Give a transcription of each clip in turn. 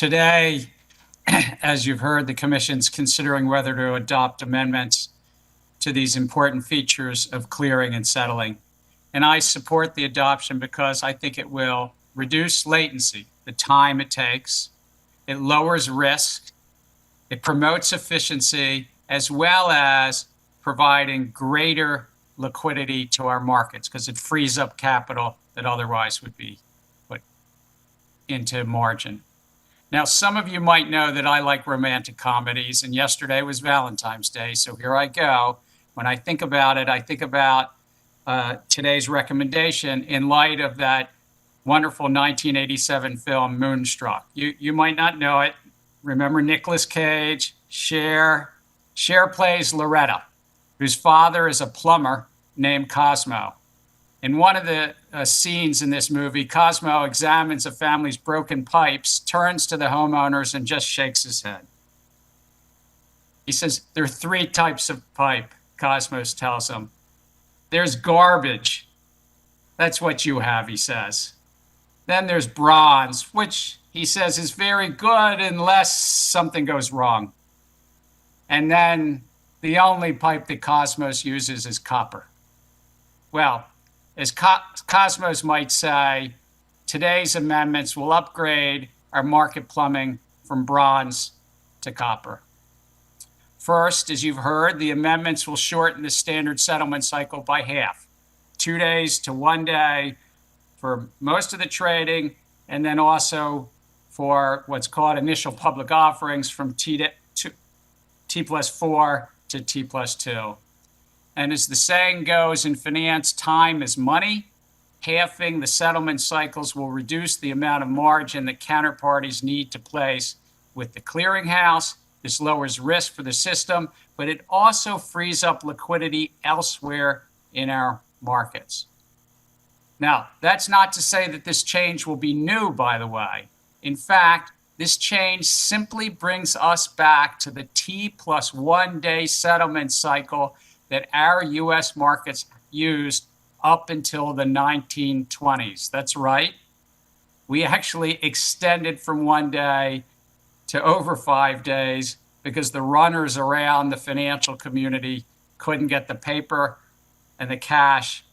Today, as you've heard, the Commission's considering whether to adopt amendments to these important features of clearing and settling. And I support the adoption because I think it will reduce latency, the time it takes, it lowers risk, it promotes efficiency, as well as providing greater liquidity to our markets because it frees up capital that otherwise would be put into margin. Now, some of you might know that I like romantic comedies, and yesterday was Valentine's Day, so here I go. When I think about it, I think about today's recommendation in light of that wonderful 1987 film, Moonstruck. You might not know it. Remember Nicolas Cage? Cher plays Loretta, whose father is a plumber named Cosmo. In one of the scenes in this movie, Cosmo examines a family's broken pipes, turns to the homeowners, and just shakes his head. He says, there are three types of pipe, Cosmos tells him. There's garbage. That's what you have, he says. Then there's bronze, which he says is very good unless something goes wrong. And then the only pipe that Cosmos uses is copper. Well, as Cosmos might say, today's amendments will upgrade our market plumbing from bronze to copper. First, as you've heard, the amendments will shorten the standard settlement cycle by half, 2 days to 1 day for most of the trading, and then also for what's called initial public offerings from T+4 to T+2. And as the saying goes in finance, time is money. Halving the settlement cycles will reduce the amount of margin that counterparties need to place with the clearinghouse. This lowers risk for the system, but it also frees up liquidity elsewhere in our markets. Now, that's not to say that this change will be new, by the way. In fact, this change simply brings us back to the T+1 day settlement cycle that our U.S. markets used up until the 1920s. That's right. We actually extended from 1 day to over 5 days because the runners around the financial community couldn't get the paper and the cash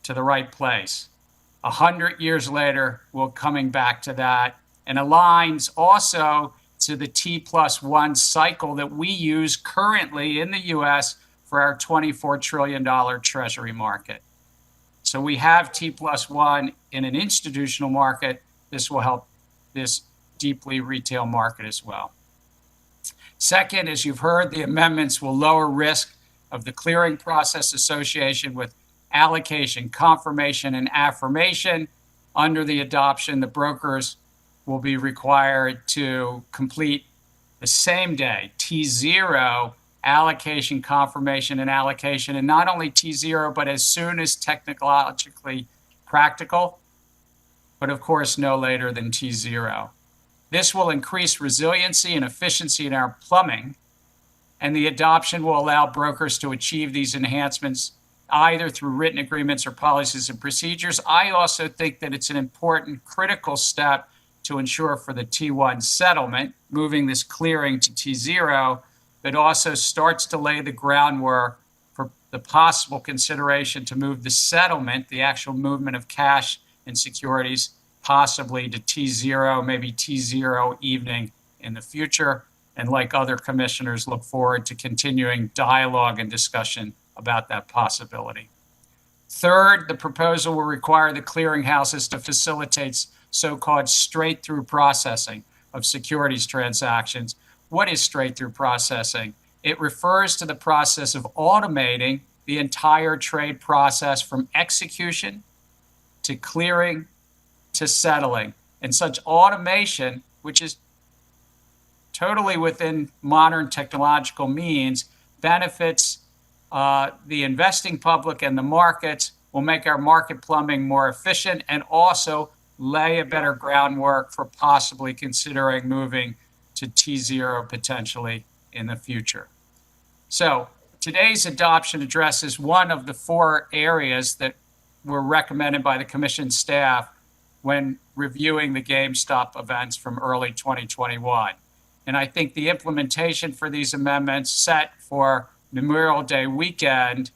to the right place. 100 years later, we're coming back to that, and aligns also to the T+1 cycle that we use currently in the U.S. for our $24 trillion treasury market. So we have T+1 in an institutional market. This will help this deeply retail market as well. Second, as you've heard, the amendments will lower risk of the clearing process association with allocation, confirmation, and affirmation. Under the adoption, the brokers will be required to complete the same day, T0, allocation, confirmation, and allocation, and not only T0, but as soon as technologically practical, but of course no later than T0. This will increase resiliency and efficiency in our plumbing, and the adoption will allow brokers to achieve these enhancements either through written agreements or policies and procedures. I also think that it's an important, critical step to ensure for the T1 settlement, moving this clearing to T0, but also starts to lay the groundwork for the possible consideration to move the settlement, the actual movement of cash and securities, possibly to T0, maybe T0 evening in the future. And like other commissioners, look forward to continuing dialogue and discussion about that possibility. Third, the proposal will require the clearinghouses to facilitate so-called straight-through processing of securities transactions. What is straight-through processing? It refers to the process of automating the entire trade process from execution to clearing to settling. And such automation, which is totally within modern technological means, benefits the investing public and the markets, will make our market plumbing more efficient, and also lay a better groundwork for possibly considering moving to T0 potentially in the future. So today's adoption addresses one of the 4 areas that were recommended by the Commission staff when reviewing the GameStop events from early 2021. And I think the implementation for these amendments set for Memorial Day weekend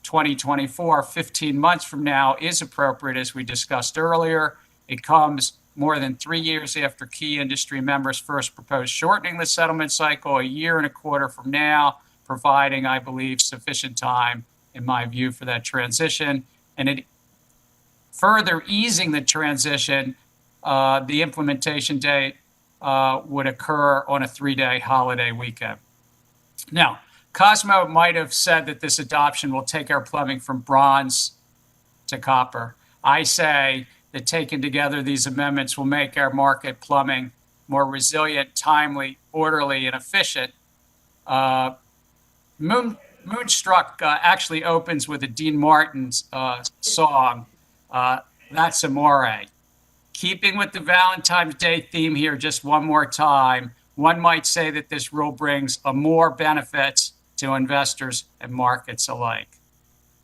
2024, 15 months from now, is appropriate, as we discussed earlier. It comes more than 3 years after key industry members first proposed shortening the settlement cycle, a year and a quarter from now, providing, I believe, sufficient time, in my view, for that transition. And it further easing the transition, the implementation date would occur on a 3-day holiday weekend. Now, Cosmo might have said that this adoption will take our plumbing from bronze to copper. I say that taken together, these amendments will make our market plumbing more resilient, timely, orderly, and efficient. Moonstruck actually opens with a Dean Martin's song, That's Amore. Keeping with the Valentine's Day theme here just one more time, one might say that this rule brings more benefits to investors and markets alike.